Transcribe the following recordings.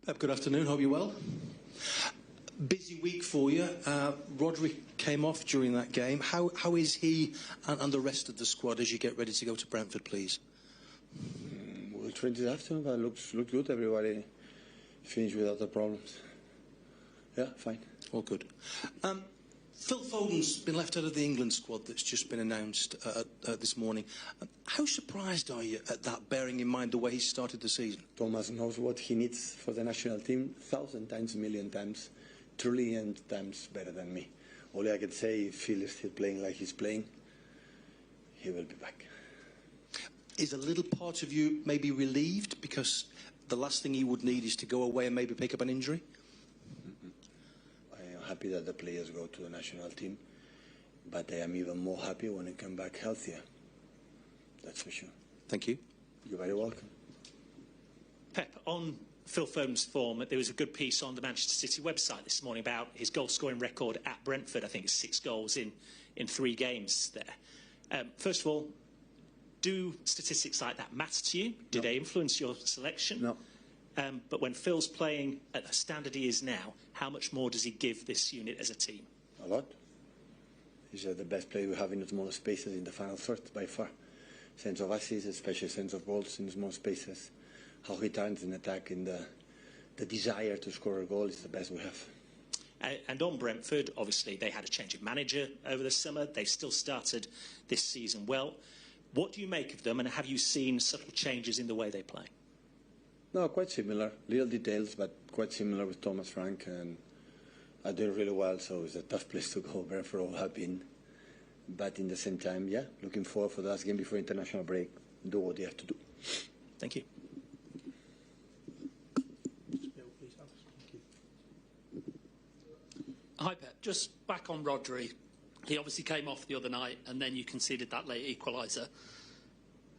Pep, good afternoon. Hope you're well. Busy week for you. Rodri came off during that game. How is he and the rest of the squad as you get ready to go to Brentford, please? We'll train this afternoon, but looks good. Everybody finished without the problems. Yeah, fine. All good. Phil Foden's been left out of the England squad that's just been announced this morning. How surprised are you at that, bearing in mind the way he started the season? Thomas knows what he needs for the national team 1,000 times, a million times, trillion times better than me. All I can say, if Phil is still playing like he's playing, he will be back. Is a little part of you maybe relieved because the last thing he would need is to go away and maybe pick up an injury? I am happy that the players go to the national team, but I am even more happy when they come back healthier. That's for sure. Thank you. You're very welcome. Pep, on Phil Foden's form, there was a good piece on the Manchester City website this morning about his goal-scoring record at Brentford. I think it's 6 goals in 3 games there. First of all, do statistics like that matter to you? Do they influence your selection? No. But when Phil's playing at the standard he is now, how much more does he give this unit as a team? A lot. He's the best player we have in the small spaces in the final third, by far. Sense of assists, especially sense of goals in small spaces. How he turns in attack and the desire to score a goal is the best we have. And on Brentford, obviously, they had a change of manager over the summer. They still started this season well. What do you make of them, and have you seen subtle changes in the way they play? No, quite similar. Little details, but quite similar with Thomas Frank. And I do really well, so it's a tough place to go. Brentford all have been. But in the same time, yeah, looking forward for the last game before international break. Do what they have to do. Thank you. Hi Pep, just back on Rodri. He obviously came off the other night and then you conceded that late equaliser.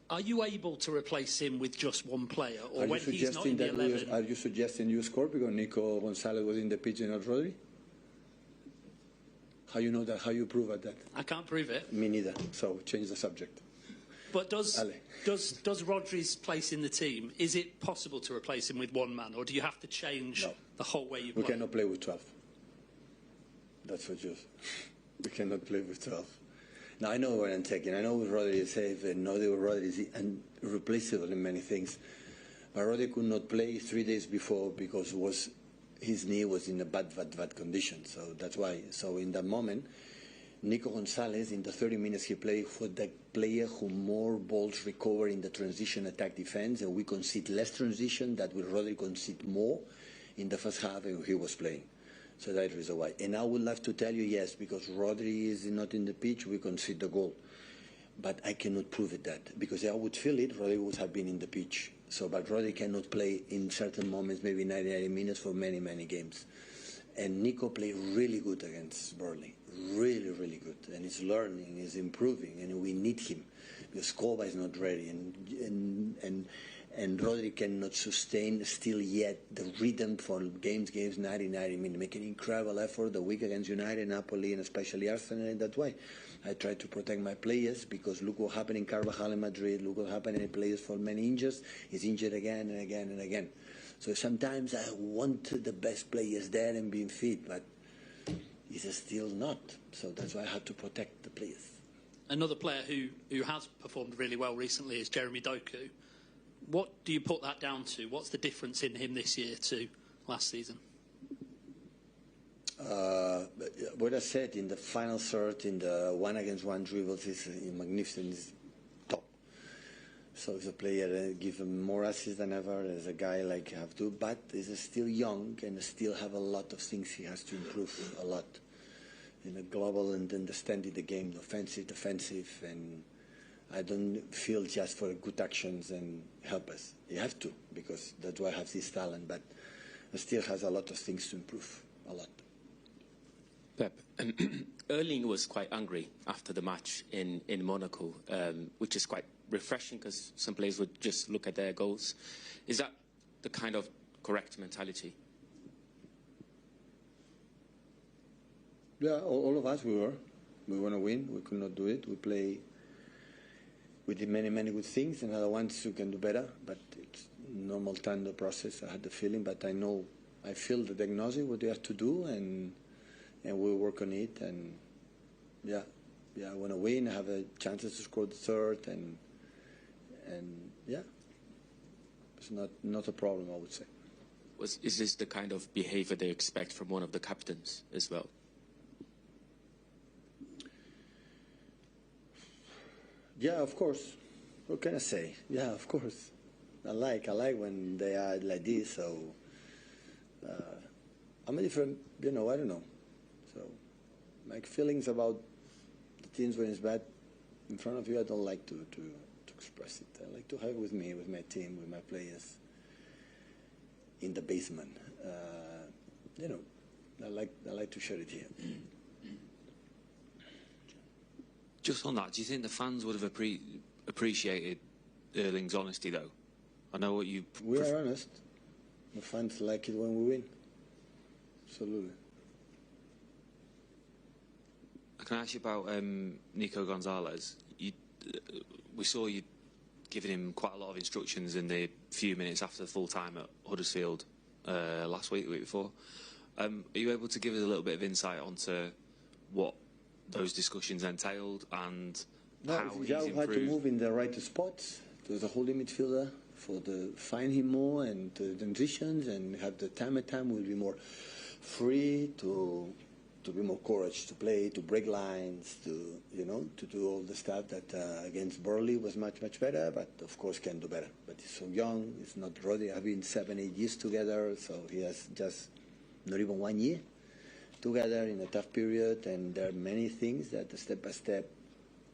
Are you able to replace him with just one player? Or when he's not in the 11... Are you suggesting you score because Nico Gonzalez was in the pitch and not Rodri? How you know that? How you prove that? I can't prove it. Me neither, so change the subject. But does Rodri's place in the team, is it possible to replace him with one man, or do you have to change the whole way you play? We cannot play with 12. That's for sure. We cannot play with 12. Now, I know what I'm taking. I know Rodri is safe, and know that Rodri is irreplaceable in many things. But Rodri could not play 3 days before because his knee was in a bad condition. So that's why. So in that moment, Nico Gonzalez, in the 30 minutes he played, for the player who more balls recover in the transition attack defense, and we concede less transition, that will Rodri concede more in the first half, and he was playing. So that is why. And I would love to tell you yes, because Rodri is not in the pitch, we concede the goal. But I cannot prove it that, because I would feel it, Rodri would have been in the pitch. So, but Rodri cannot play in certain moments, maybe 90 minutes for many, many games. And Nico played really good against Burnley, really, really good. And he's learning, he's improving, and we need him. Because Kova is not ready, and Rodri cannot sustain still yet the rhythm for games, 90 minutes. Make an incredible effort the week against United, Napoli, and especially Arsenal in that way. I try to protect my players because look what happened in Carvajal in Madrid, look what happened in players for many injuries. He's injured again and again and again. So sometimes I want the best players there and being fit, but he's still not. So that's why I have to protect the players. Another player who has performed really well recently is Jeremy Doku. What do you put that down to? What's the difference in him this year to last season? What I said in the final third, in the 1-against-1 dribbles, is magnificent, is top. So he's a player that gives him more assists than ever. As a guy like have to, but he's still young and still have a lot of things he has to improve a lot in a global and understanding the game, offensive, defensive, and I don't feel just for good actions and help us. You have to, because that's why I have this talent, but it still has a lot of things to improve, a lot. Pep, Erling was quite angry after the match in Monaco, which is quite refreshing because some players would just look at their goals. Is that the kind of correct mentality? Yeah, all of us, we were. We want to win. We could not do it. We did many good things, and other ones who can do better. But normal tender process. I had the feeling, but I feel the diagnosis, what they have to do, and we'll work on it. And yeah, I want to win, have a chances to score the third, and yeah, it's not a problem, I would say. Is this the kind of behaviour they expect from one of the captains as well? Yeah, of course. What can I say? Yeah, of course. I like when they are like this. So I'm a different, I don't know. So my feelings about the teams when it's bad in front of you, I don't like to express it. I like to have it with me, with my team, with my players in the basement. I like to share it here. Just on that, do you think the fans would have appreciated Erling's honesty, though? I know what you... We are honest. The fans like it when we win. Absolutely. Can I ask you about Nico Gonzalez? We saw you giving him quite a lot of instructions in the few minutes after the full time at Huddersfield last week, the week before. Are you able to give us a little bit of insight onto what those discussions entailed and how he's improved? Had to move in the right spots to the holding midfielder find him more and the transitions, and have the time will be more free to be more courage to play, to break lines, to do all the stuff that against Burnley was much better, but of course can do better. But he's so young. It's not Rodri. Have been 7-8 years together, so he has just not even 1 year together in a tough period, and there are many things that step by step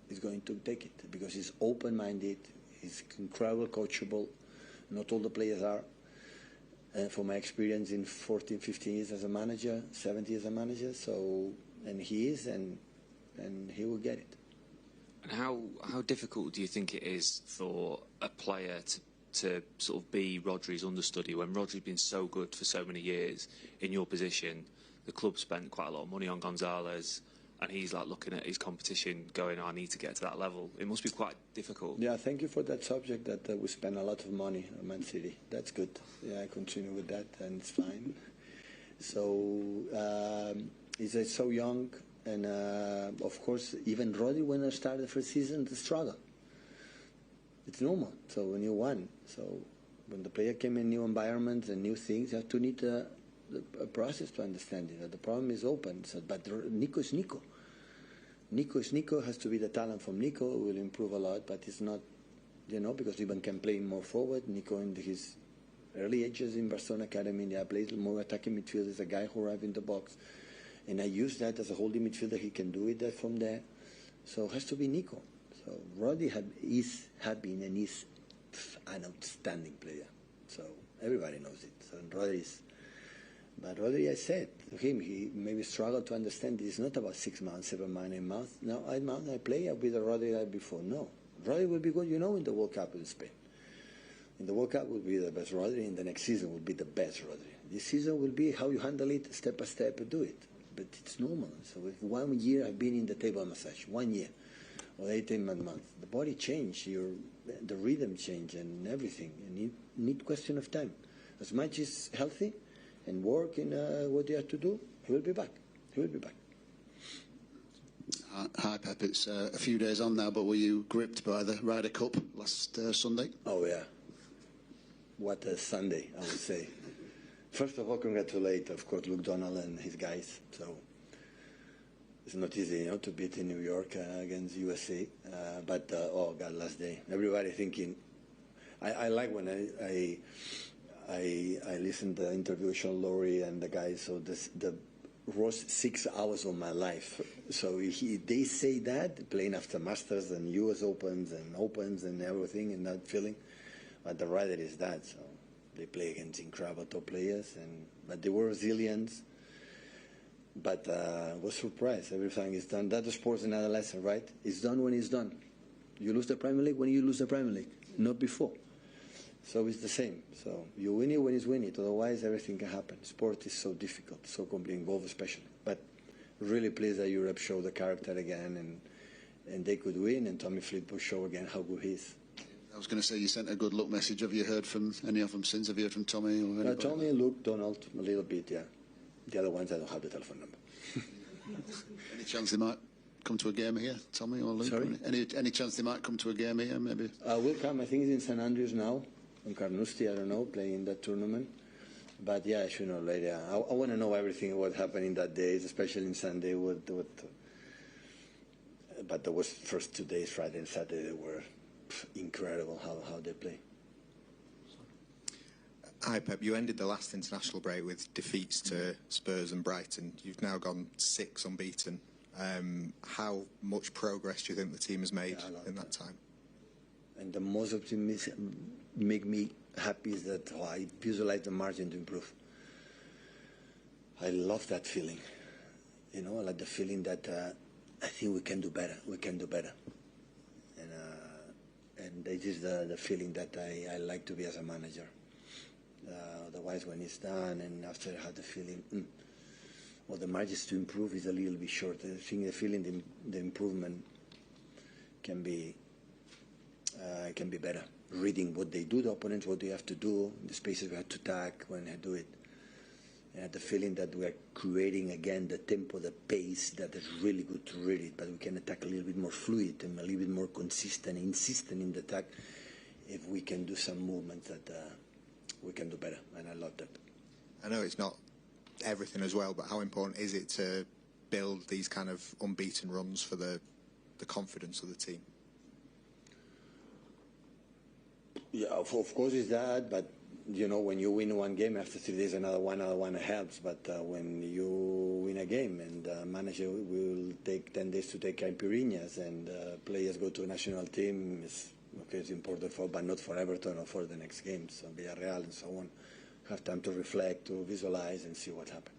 is going to take it, because he's open-minded, he's incredible coachable. Not all the players are. From my experience in 14, 15 years as a manager, 70 years as a manager, and he is, and he will get it. And how difficult do you think it is for a player to sort of be Rodri's understudy when Rodri's been so good for so many years in your position? The club spent quite a lot of money on Gonzalez, and he's like looking at his competition going, I need to get to that level. It must be quite difficult. Yeah, thank you for that subject, that we spend a lot of money on Man City. That's good. Yeah, I continue with that, and it's fine. So he's so young, and of course, even Rodri, when I started the first season, the struggle. It's normal. So when you won, so when the player came in new environments and new things, you have to need a process to understand it. The problem is open. So, but Nico is Nico. Nico is Nico. Has to be the talent from Nico. Will improve a lot, but it's not, because even can play more forward. Nico in his early ages in Barcelona Academy, they plays more attacking midfield. Is a guy who arrives in the box, and I use that as a holding midfielder. He can do it from there. So it has to be Nico. So Rodri had been and is an outstanding player. So everybody knows it. So Rodri is. But Rodri, I said to him, he maybe struggled to understand it's not about 6 months, 7 months, 8 months. No, 8 months I play with the Rodri I before. No. Rodri will be good, in the World Cup in Spain. In the World Cup will be the best Rodri, in the next season will be the best Rodri. This season will be how you handle it, step by step, and do it. But it's normal. So if 1 year I've been in the table massage, 1 year, or 18 months, the body change, the rhythm change and everything. And you need question of time. As much as healthy, and work in what you have to do, he will be back. He will be back. Hi, Pep. It's a few days on now, but were you gripped by the Ryder Cup last Sunday? Oh, yeah. What a Sunday, I would say. First of all, congratulate, of course, Luke Donald and his guys. So it's not easy, to beat in New York against USA. But, oh, God, last day. Everybody thinking... I like when I listened to the interview with Sean Lowry and the guys, so the worst 6 hours of my life. So they say that, playing after Masters and US Opens and everything, and that feeling. But the Ryder is that, so they play against incredible top players, but they were resilient. But was surprised. Everything is done. That's the sport's another lesson, right? It's done when it's done. You lose the Premier League when you lose the Premier League, not before. So it's the same. So you win it when it's win it. Otherwise, everything can happen. Sport is so difficult, so complicated, golf especially. But really pleased that Europe showed the character again, and they could win, and Tommy Fleetwood show again how good he is. I was going to say, you sent a good luck message. Have you heard from any of them since? Have you heard from Tommy or anybody? Tommy, Luke, Donald, a little bit, yeah. The other ones, I don't have the telephone number. Any chance they might come to a game here, Tommy or Luke? Sorry? Any chance they might come to a game here, maybe? Will come. I think he's in St Andrews now, in Carnoustie, I don't know, playing that tournament. But yeah, I should know later. I want to know everything what happened in that days, especially in Sunday. But there was first 2 days, Friday and Saturday, they were incredible how they play. Hi Pep, you ended the last international break with defeats to Spurs and Brighton. You've now gone 6 unbeaten. How much progress do you think the team has made in that time? And the most optimistic make me happy is that I visualize the margin to improve. I love that feeling. I like the feeling that I think we can do better. We can do better. And this is the feeling that I like to be as a manager. Otherwise, when it's done and after I have the feeling, the margins to improve is a little bit short. I think the feeling, the improvement can be better. Reading what they do, the opponents, what they have to do, the spaces we have to attack when I do it. I had the feeling that we are creating again the tempo, the pace that is really good to read it, but we can attack a little bit more fluid and a little bit more consistent, insistent in the attack. If we can do some movements that we can do better, and I love that. I know it's not everything as well, but how important is it to build these kind of unbeaten runs for the confidence of the team? Yeah, of course it's that, but when you win one game, after 3 days another one helps. But when you win a game and the manager will take 10 days to take caipirinhas and players go to a national team, it's important but not for Everton or for the next games, so Villarreal and so on. Have time to reflect, to visualize and see what happened.